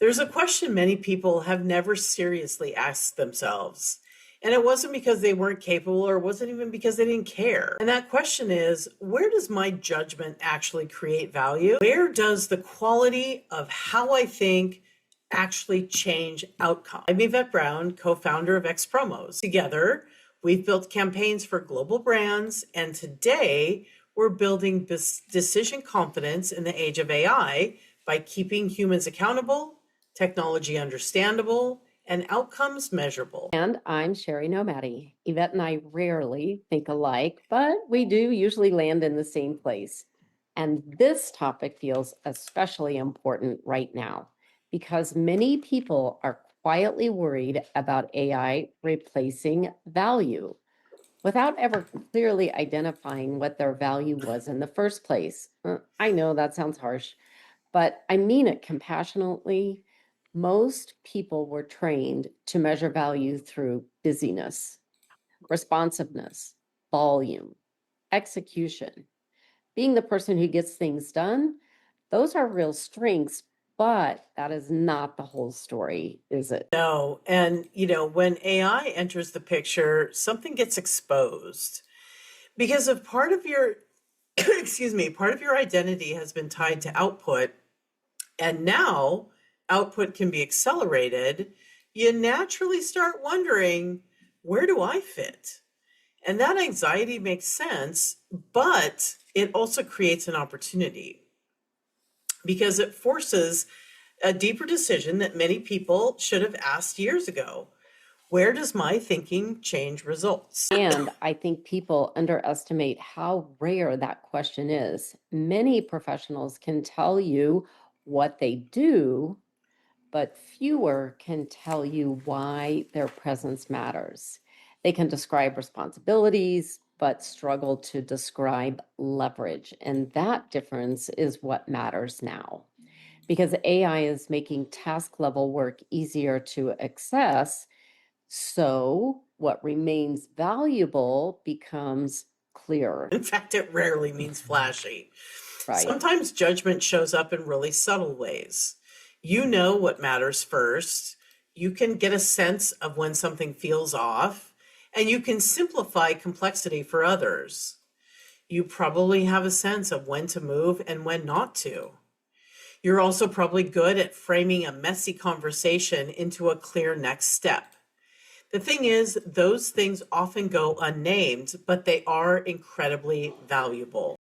There's a question many people have never seriously asked themselves. And it wasn't because they weren't capable or it wasn't even because they didn't care. And that question is, where does my judgment actually create value? Where does the quality of how I think actually change outcome? I'm Yvette Brown, co-founder of X Promos. Together, we've built campaigns for global brands, and today we're building this decision confidence in the age of AI by keeping humans accountable, technology understandable, and outcomes measurable. And I'm Sherry Nomadi. Yvette and I rarely think alike, but we do usually land in the same place. And this topic feels especially important right now because many people are quietly worried about AI replacing value without ever clearly identifying what their value was in the first place. I know that sounds harsh, but I mean it compassionately. Most people were trained to measure value through busyness, responsiveness, volume, execution, being the person who gets things done. Those are real strengths, but that is not the whole story, is it? No, and when AI enters the picture, something gets exposed because if part of your excuse me, part of your identity has been tied to output, and now output can be accelerated, you naturally start wondering, where do I fit? And that anxiety makes sense, but it also creates an opportunity because it forces a deeper decision that many people should have asked years ago. Where does my thinking change results? And I think people underestimate how rare that question is. Many professionals can tell you what they do, but fewer can tell you why their presence matters. They can describe responsibilities, but struggle to describe leverage. And that difference is what matters now. Because AI is making task level work easier to access, so what remains valuable becomes clearer, In fact, it rarely means flashy. right? Sometimes judgment shows up in really subtle ways. You know what matters first. You can get a sense of when something feels off, and you can simplify complexity for others. You probably have a sense of when to move and when not to. You're also probably good at framing a messy conversation into a clear next step. The thing is, those things often go unnamed, but they are incredibly valuable.